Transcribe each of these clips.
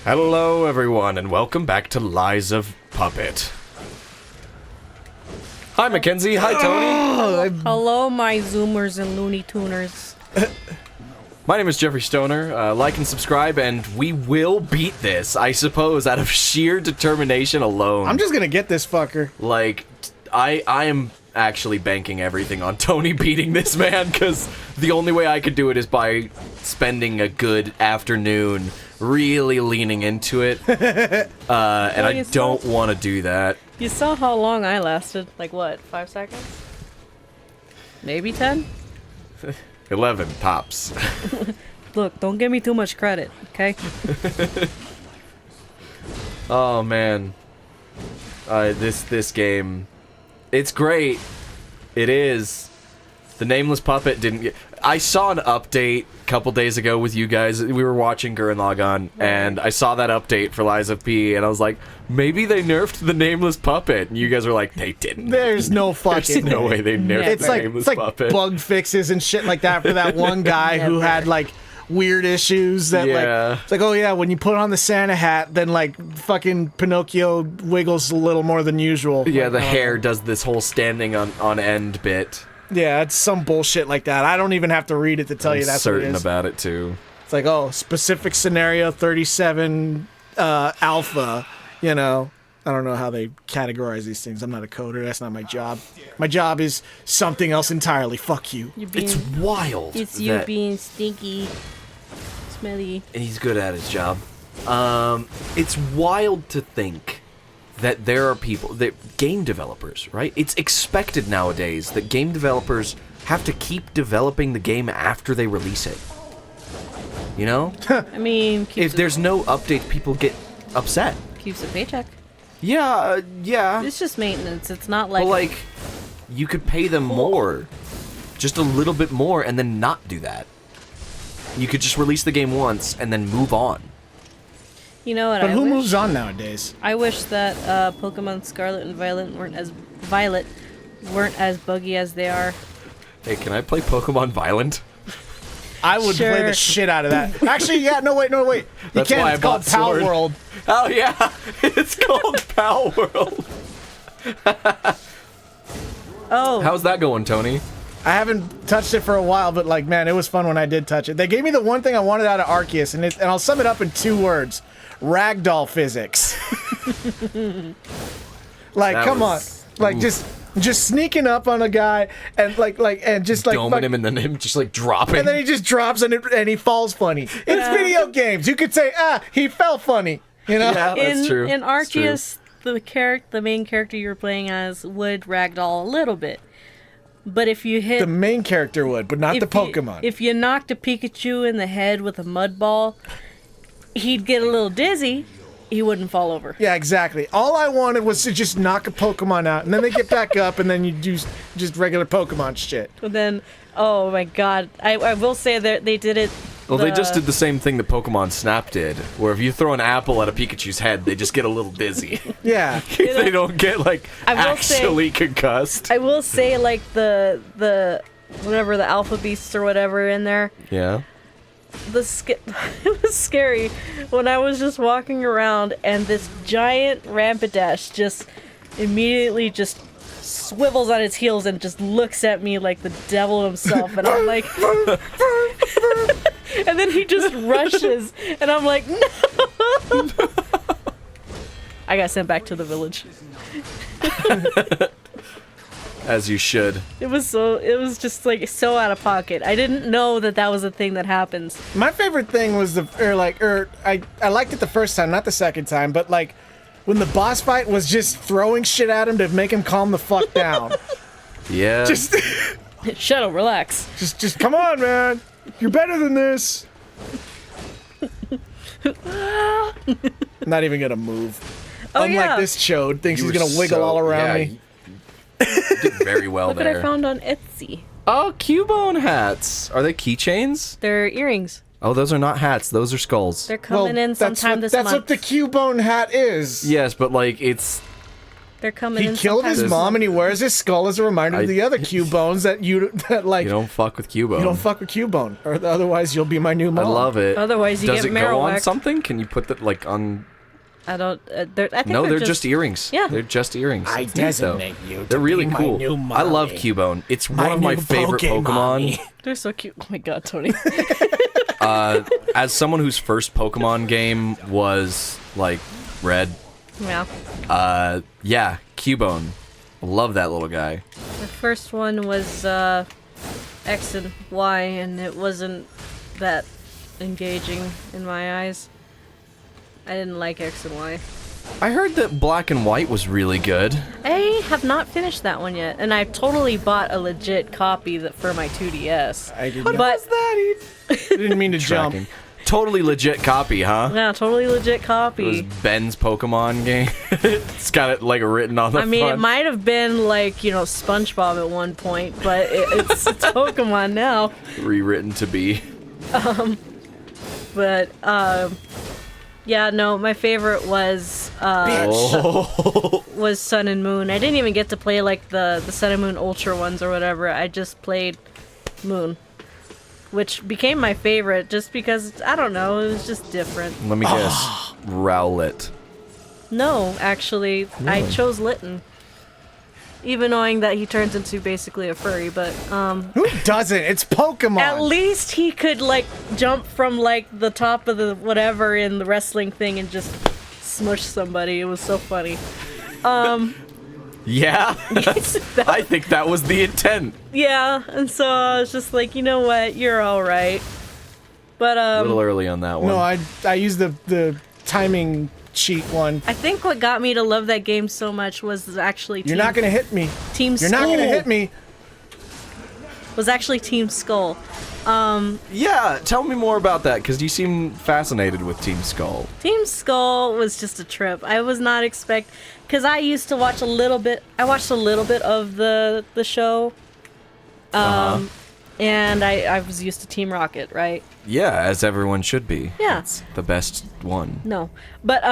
Hello, everyone, and welcome back to Lies of Puppet. Hi, Mackenzie. Hi, Tony. Hello, my Zoomers and Looney Tuners. My name is Jeffrey Stoner. Like and subscribe, and we will beat this, I suppose, out of sheer determination alone. I'm just gonna get this fucker. Like, I am actually banking everything on Tony beating this man, because the only way I could do it is by spending a good afternoon really leaning into it, and I don't want to do that. You saw how long I lasted. Like, what, 5 seconds? Maybe 10? 11 tops. Look, don't give me too much credit, okay? Oh, man. This game, it's great. It is. The Nameless Puppet didn't get... I saw an update a couple days ago with you guys. We were watching Gurren Lagann, and I saw that update for Lies of P, and I was like, maybe they nerfed the Nameless Puppet. And you guys were like, they didn't. There's no fucking There's no way they nerfed the Nameless Puppet. It's like bug fixes and shit like that for that one guy who had, like, weird issues that, like, it's like, oh yeah, when you put on the Santa hat, then, like, fucking Pinocchio wiggles a little more than usual. Yeah, the hair does this whole standing on end bit. Yeah, it's some bullshit like that. I don't even have to read it to tell you that's what it is. I'm certain about it, too. It's like, oh, specific scenario 37 alpha, you know. I don't know how they categorize these things. I'm not a coder. That's not my job. My job is something else entirely. Fuck you. It's wild. It's you being stinky, smelly. And he's good at his job. It's wild to think that there are people, game developers, right? It's expected nowadays that game developers have to keep developing the game after they release it. You know? I mean, if there's no updates, people get upset. Keeps a paycheck. Yeah, yeah. It's just maintenance. It's not like... But, like, you could pay them more. Just a little bit more and then not do that. You could just release the game once and then move on. You know what But who moves on nowadays? I wish that Pokemon Scarlet and Violet weren't as buggy as they are. Hey, can I play Pokemon Violent? I would play the shit out of that. Actually, yeah, no wait. You That's can't. why It's called Pal World. Oh yeah, it's called Pal World. Oh. How's that going, Tony? I haven't touched it for a while, but like, man, it was fun when I did touch it. They gave me the one thing I wanted out of Arceus, and I'll sum it up in 2 words: ragdoll physics. Like, come on, like just sneaking up on a guy and just doming him and then him just like dropping. And then he just drops and he falls funny. It's video games. You could say, he fell funny. You know? Yeah, that's true. In Arceus, the main character you're playing as would ragdoll a little bit. But if you hit... The main character would, but not the Pokemon. If you knocked a Pikachu in the head with a mud ball, he'd get a little dizzy. He wouldn't fall over. Yeah, exactly. All I wanted was to just knock a Pokemon out, and then they get back up, and then you do just regular Pokemon shit. But then, oh my god, I will say that they did it. Well, they just did the same thing that Pokemon Snap did, where if you throw an apple at a Pikachu's head, they just get a little dizzy. Yeah. They don't get, like, actually concussed. I will say, like, the whatever, the Alpha Beasts or whatever in there. Yeah. It was scary when I was just walking around and this giant Rapidash just immediately just swivels on its heels and just looks at me like the devil himself, and I'm like and then he just rushes and I'm like, no. I got sent back to the village. As you should. It was just like so out of pocket. I didn't know that was a thing that happens. My favorite thing was I liked it the first time, not the second time, but like when the boss fight was just throwing shit at him to make him calm the fuck down. Yeah. Just Shadow, relax. Just come on, man. You're better than this. Not even gonna move. Unlike this chode, thinks he's gonna wiggle all around me. You did very well Look there. what I found on Etsy. Oh, Cubone hats. Are they keychains? They're earrings. Oh, those are not hats. Those are skulls. They're coming in sometime this month. That's what the Cubone hat is. Yes, but like it's They're coming He in killed his sometimes. mom, and he wears his skull as a reminder of the other Cubones that You don't fuck with Cubone. You don't fuck with Cubone, or otherwise you'll be my new I mom. love it. Otherwise you Does get it go on Marowak. something? Can you put that like on? I don't. I think No, they're just earrings. Yeah. They're just earrings. I It's neat, though. designate you to They're really be my cool. new I love mommy. Cubone. It's My one of my new favorite Pokemon. Pokemon. They're so cute. Oh my god, Tony. As someone whose first Pokemon game was like Red, Yeah. yeah, Cubone. Love that little guy. The first one was X and Y, and it wasn't that engaging in my eyes. I didn't like X and Y. I heard that Black and White was really good. I have not finished that one yet, and I totally bought a legit copy for my 2DS. I did But I didn't mean to jump. Tracking. Totally legit copy, huh? yeah, totally legit It was copy. Ben's Pokemon game. It's got it like written on the I mean, front. it might have been like, SpongeBob at one point, but it's Pokemon now. Rewritten to be. But yeah, no, my favorite was was Sun and Moon. I didn't even get to play like the Sun and Moon Ultra ones or whatever. I just played Moon, which became my favorite just because I don't know, it was just different. Let me guess. Rowlet. No, actually, I chose Litten. Even knowing that he turns into basically a furry, but Who doesn't? It's Pokemon. at least he could like jump from like the top of the whatever in the wrestling thing and just smush somebody. It was so funny. Yeah? I think that was the intent. Yeah, and so I was just like, you know what, you're all right. But A little early on that one. No, I used the timing cheat one. I think what got me to love that game so much was actually You're not gonna hit me. Team You're Skull. not gonna hit me. Was actually Team Skull. Yeah, tell me more about that, because you seem fascinated with Team Skull. Team Skull was just a trip. I was not because I used to watch a little bit. I watched a little bit of the show. And I was used to Team Rocket, right? Yeah, as everyone should be. Yeah. It's the best one. No. But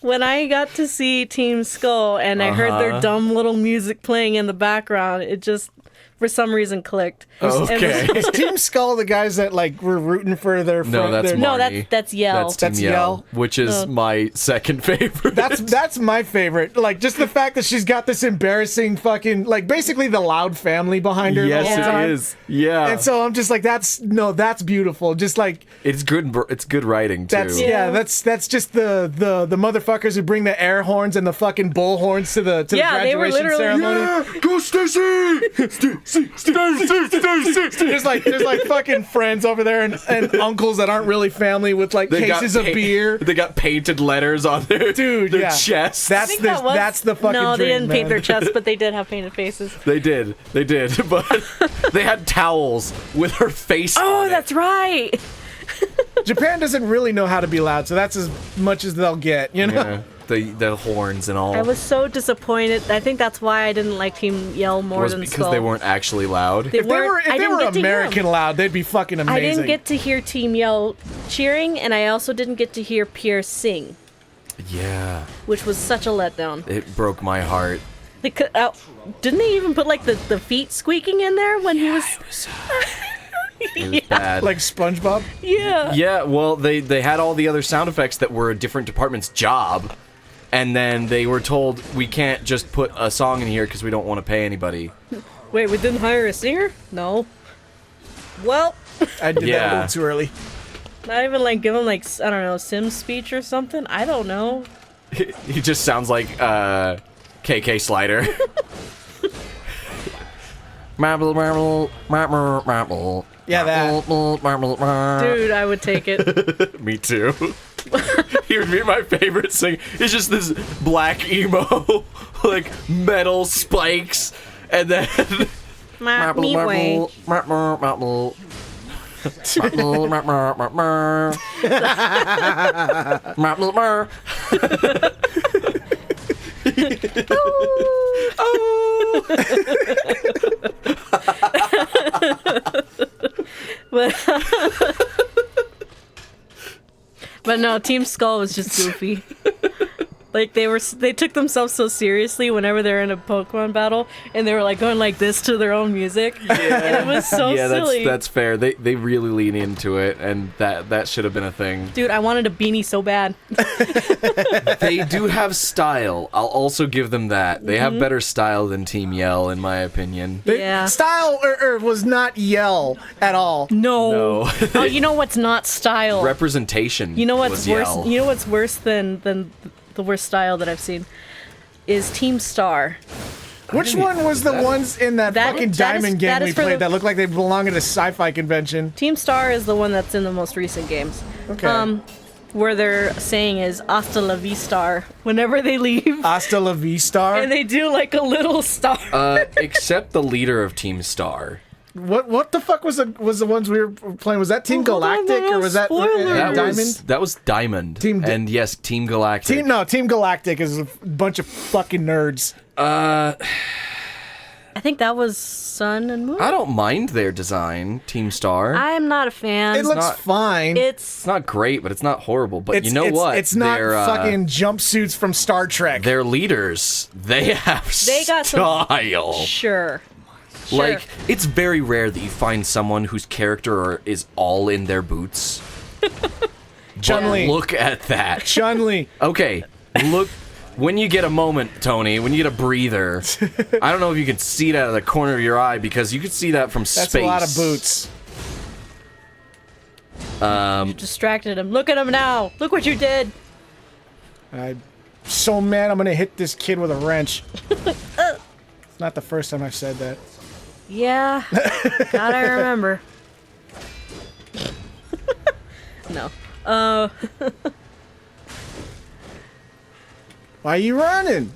when I got to see Team Skull and I heard their dumb little music playing in the background, it just for some reason clicked. Okay. Was Team Skull the guys that like were rooting for their No, friend? that's their, No, Marty. that's Yell. That's Team That's Yell, Yell. which is my second favorite. That's my favorite. Like just the fact that she's got this embarrassing fucking like basically the Loud family behind her. the whole yes, time. it is. Yeah. And so I'm just like, that's beautiful. Just like it's good. It's good writing too. that's Yeah. that's just the motherfuckers who bring the air horns and the fucking bull horns to the Yeah, they were graduation literally- ceremony. Go Stacy! There's like fucking friends over there and uncles that aren't really family with like cases of beer. They got painted letters on their Dude, their yeah. chests. I That's think the that was- that's the fucking No, they dream, didn't paint man. their chests, but they did have painted faces. They did, but they had towels with her face Oh, on it. that's right. Japan doesn't really know how to be loud, so that's as much as they'll get, you know? Yeah, the horns and all. I was so disappointed. I think that's why I didn't like Team Yell more was than because Skull. they weren't actually loud. If they were I didn't get to hear American them. loud, they'd be fucking amazing. I didn't get to hear Team Yell cheering, and I also didn't get to hear Pierre sing, Yeah, which was such a letdown. it broke my heart. They could, didn't they even put like the feet squeaking in there when he was? It was bad. like SpongeBob. Yeah. Yeah, well, they had all the other sound effects that were a different department's job, and then they were told we can't just put a song in here because we don't want to pay anybody. Wait, we didn't hire a singer? No. Well, I did that a Yeah. little too early. not even like give him like I don't know Sims speech or something. I don't know. He just sounds like KK Slider. Marble, marble, marble, marble. Yeah, that. Marble, marble. Dude, I would take it. Me too. He would be my favorite singer. It's just this black emo, like metal spikes, and then marble, Me way. marble, marble, marble. Marble, marble, marble. Marble, marble. But no, Team Skull was just goofy. Like they took themselves so seriously whenever they're in a Pokemon battle, and they were like going like this to their own music. Yeah, and it was so silly. That's fair. They really lean into it, and that should have been a thing. Dude, I wanted a beanie so bad. They do have style. I'll also give them that. They have better style than Team Yell, in my opinion. Yeah. Style was not Yell at all. No. Oh, you know what's not style? Representation. You know what's was worse? Yell. You know what's worse than the worst style that I've seen is Team Star. Which one was the ones in that fucking Diamond game we played that looked like they belong at a sci-fi convention? Team Star is the one that's in the most recent games. Okay. Where their saying is "Hasta la vista" whenever they leave. Hasta la vista. And they do like a little star. Except the leader of Team Star. What the fuck was the ones we were playing? Was that Team Galactic or was that Diamond? That was Diamond. And yes, Team Galactic. Team Galactic is a bunch of fucking nerds. I think that was Sun and Moon. I don't mind their design, Team Star. I am not a fan. It looks fine. It's not great, but it's not horrible. But you know what? It's not fucking jumpsuits from Star Trek. Their leaders, they have got style. Sure. Like, it's very rare that you find someone whose character is all in their boots. Chun-Li. Look at that. Chun-Li. Okay, look. When you get a moment, Tony, when you get a breather, I don't know if you can see it out of the corner of your eye because you could see that from space. That's a lot of boots. You distracted him. Look at him now. Look what you did. I'm so mad I'm gonna hit this kid with a wrench. It's not the first time I've said that. Yeah. God, I remember. No. Why are you running?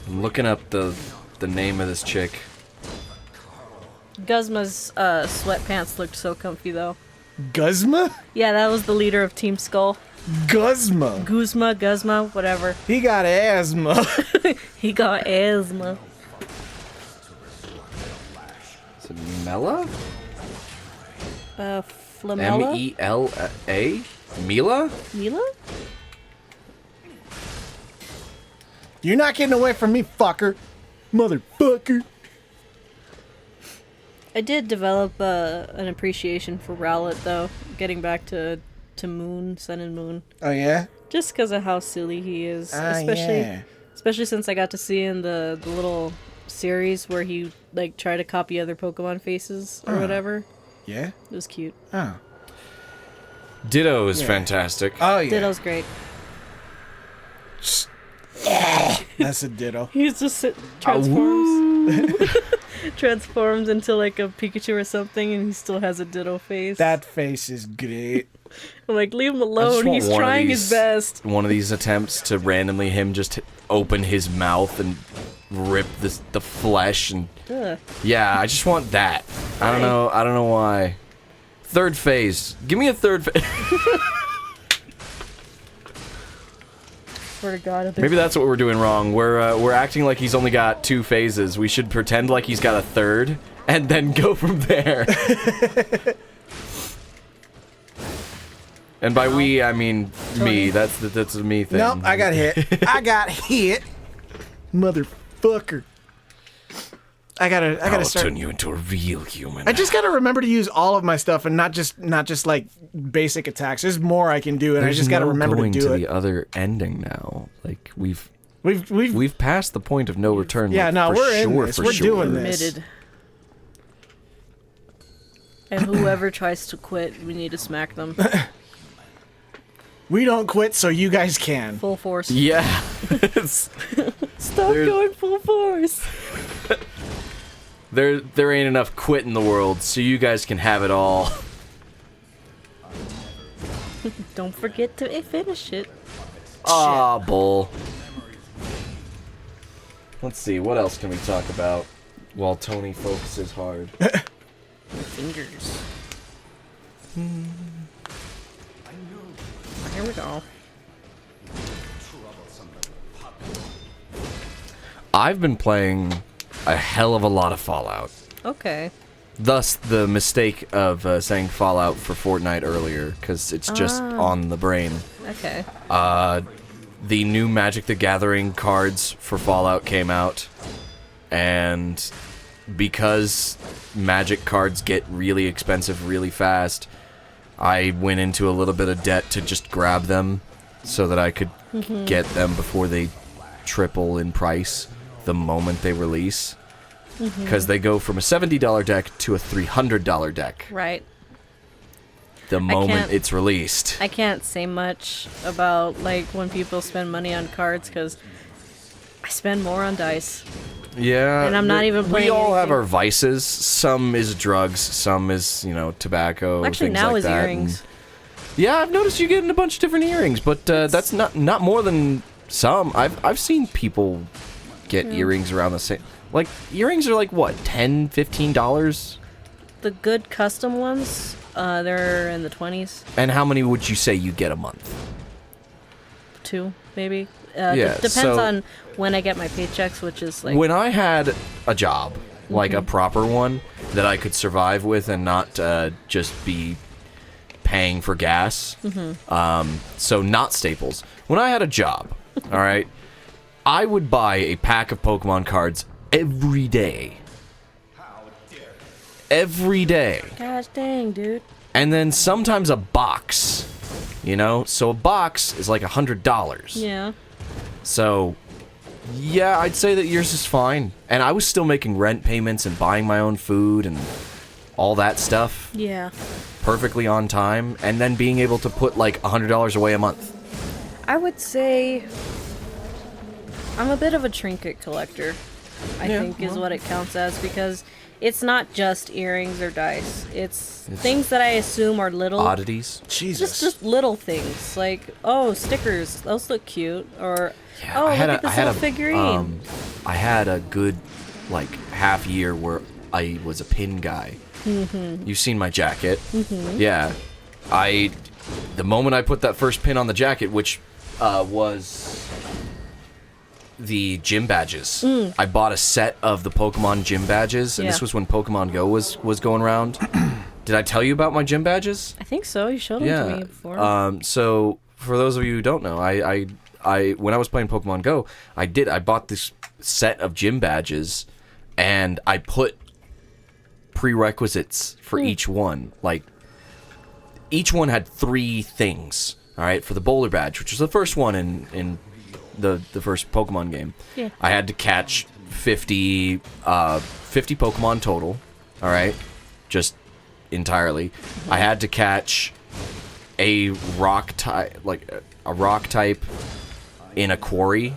I'm looking up the name of this chick. Guzma's sweatpants looked so comfy though. Guzma? Yeah, that was the leader of Team Skull. Guzma. Guzma, whatever. He got asthma. He got asthma. Is it Mela? Flamella? M-E-L-A? Mila? Mila? You're not getting away from me, fucker. Motherfucker. I did develop an appreciation for Rowlet, though. Getting back to Moon, Sun and Moon. Oh, yeah? Just because of how silly he is. Especially since I got to see in the little series where he, like, tried to copy other Pokemon faces or whatever. Yeah? It was cute. Oh. Ditto is fantastic. Oh, yeah. Ditto's great. That's a Ditto. He's just transforms. Transforms into like a Pikachu or something, and he still has a Ditto face. That face is great. I'm like, leave him alone. He's trying his best. One of these attempts to randomly him just open his mouth and rip the flesh and yeah, I just want that. I don't know why. Third phase. Give me a third phase. Swear to God. Maybe that's what we're doing wrong. We're acting like he's only got 2 phases. We should pretend like he's got a third, and then go from there. And by we, I mean me. That's a me thing. Nope, I got hit. I got hit. Motherfucker. I gotta start. Turn you into a real human. I just gotta remember to use all of my stuff and not just like basic attacks. There's more I can do, and I just gotta remember to do it. The other ending now. Like we've passed the point of no return. Yeah, like, no, we're sure, in this. We're doing this. Admitted. And whoever tries to quit, we need to smack them. We don't quit, so you guys can. Full force. Yeah. Stop going full force. There ain't enough quit in the world, so you guys can have it all. Don't forget to finish it. Ah, bull. Let's see, what else can we talk about while Tony focuses hard? My fingers. Here we go. I've been playing a hell of a lot of Fallout. Okay. Thus, the mistake of saying Fallout for Fortnite earlier, because it's just on the brain. Okay. the new Magic the Gathering cards for Fallout came out, and because Magic cards get really expensive really fast, I went into a little bit of debt to just grab them so that I could get them before they triple in price the moment they release. Because they go from a $70 deck to a $300 deck Right. the moment it's released. I can't say much about like when people spend money on cards because I spend more on dice. Yeah, And I'm not even playing We all have anything. our vices. Some is drugs, some is, tobacco. Actually, things now like is that. earrings. Yeah, I've noticed you getting a bunch of different earrings, but that's not more than some. I've seen people get earrings around the same. Like earrings are like what, $10, $15? The good custom ones, they're in the 20s. And how many would you say you get a month? 2, maybe. Yeah, Depends so- on when I get my paychecks, which is like When I had a job, like a proper one that I could survive with and not just be paying for gas, so not Staples. When I had a job, all right, I would buy a pack of Pokemon cards every day. Every day. gosh dang, dude. And then sometimes a box, So a box is like $100. Yeah. So, yeah, I'd say that yours is fine. And I was still making rent payments and buying my own food and all that stuff Yeah. perfectly on time. And then being able to put like $100 away a month. I would say I'm a bit of a trinket collector, I think is what it counts as, because it's not just earrings or dice. It's things that I assume are little Oddities. Jesus. just little things like, oh, stickers, those look cute, or Yeah, oh, I had look at this little figurine. I had a good like half year where I was a pin guy. You've seen my jacket. Yeah. The moment I put that first pin on the jacket, which was the gym badges. I bought a set of the Pokemon gym badges, and this Yeah. was when Pokemon Go was going around. Did I tell you about my gym badges? I think so. You showed them to me before. So for those of you who don't know, I when I was playing Pokemon Go, I bought this set of gym badges, and I put prerequisites for each one. Like each one had 3 things. All right, for the bowler badge, which was the first one in the first Pokemon game. Yeah. I had to catch 50 Pokemon total. All right, just entirely. I had to catch a rock type, in a quarry,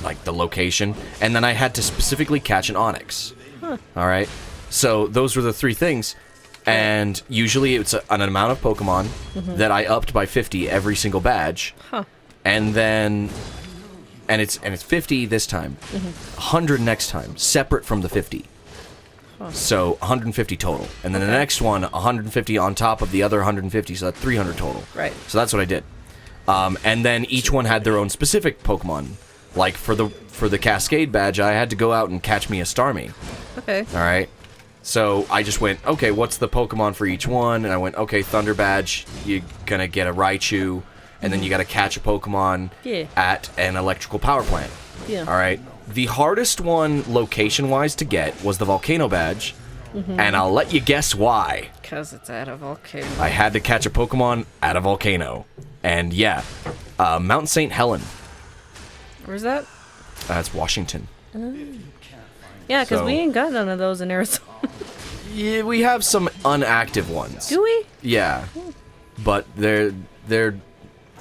like the location, and then I had to specifically catch an Onyx. All right, so those were the 3 things. And usually it's an amount of Pokemon that I upped by 50 every single badge. And then it's 50 this time. 100 next time, separate from the 50. So 150 total. And then the next one 150 on top of the other 150, so that's 300 total. Right. So that's what I did. And then each one had their own specific Pokemon. Like for the Cascade badge, I had to go out and catch me a Starmie. Okay. All right. So I just went, okay, what's the Pokemon for each one? And I went, okay, Thunder Badge, you're gonna get a Raichu, and then you gotta catch a Pokemon at an electrical power plant. Yeah. All right. The hardest one, location-wise, to get was the Volcano Badge, and I'll let you guess why. Because it's at a volcano. I had to catch a Pokemon at a volcano, and yeah, Mount St. Helen. Where's that? That's Washington. Yeah, because So- we ain't got none of those in Arizona. Yeah, we have some unactive ones. Do we? Yeah, but they're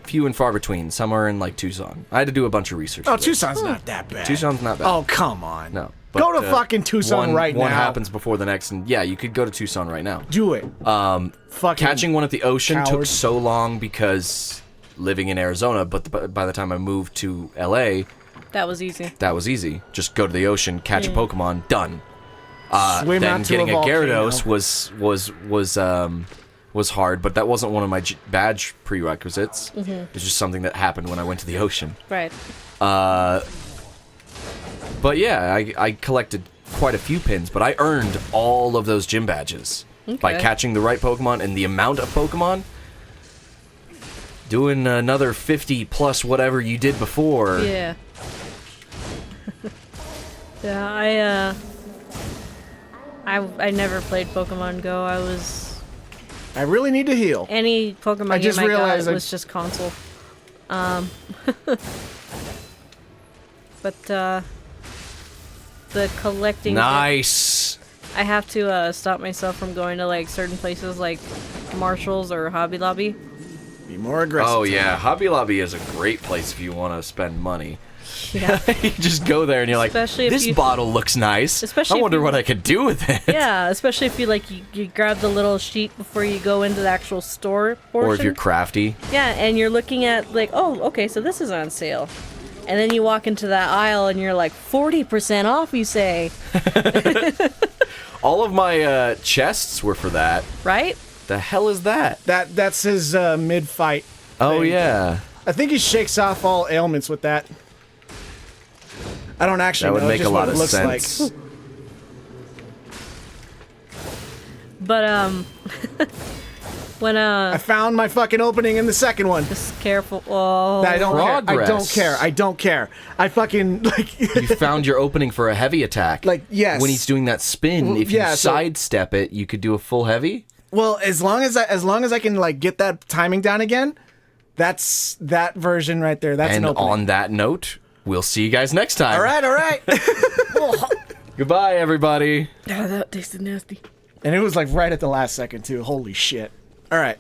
few and far between. Some are in like Tucson. I had to do a bunch of research. Oh, for this. Tucson's not that bad. Tucson's not bad. Oh, come on. No. Go to fucking Tucson right one now. happens before the next, and yeah, you could go to Tucson right now. Do it. Fucking Catching one at the ocean took coward. so long because living in Arizona, but by the time I moved to LA, That was easy. that was easy. Just go to the ocean, catch a Pokemon, done. Swim Then out to getting a a volcano. Gyarados was hard, but that wasn't one of my badge prerequisites. It was just something that happened when I went to the ocean. Right. But yeah, I collected quite a few pins, but I earned all of those gym badges by Okay. catching the right Pokemon, and the amount of Pokemon doing another 50 plus whatever you did before. Yeah. Yeah, I never played Pokemon Go. I really need to heal. Any Pokemon I just game I got realized was just console. But the collecting. Nice. I have to stop myself from going to like certain places like Marshalls or Hobby Lobby. Be more aggressive. Oh yeah, Hobby Lobby is a great place if you want to spend money. Yeah. You just go there and you're like, Especially if this you- bottle looks nice. Especially I if wonder you- what I could do with it. Yeah, especially if you like you grab the little sheet before you go into the actual store portion. Or if you're crafty. Yeah, and you're looking at like, oh, okay, so this is on sale. And then you walk into that aisle and you're like, 40% off, you say. All of my chests were for that. Right? The hell is that? That's his mid-fight. Oh thing. yeah. I think he shakes off all ailments with that. I don't actually That would know make just a lot what of it looks sense. like. But when I found my fucking opening in the second one. just careful. Oh, I don't care. I don't Progress. care. I don't care. I fucking like. You found your opening for a heavy attack. Like, yes. When he's doing that spin, Well, if you yeah, so- sidestep it, you could do a full heavy. Well, as long as I can like get that timing down again, that's that version right there. That's And an opening. on that note, we'll see you guys next time. All right. Goodbye, everybody. that tasted nasty. And it was like right at the last second too. Holy shit. All right.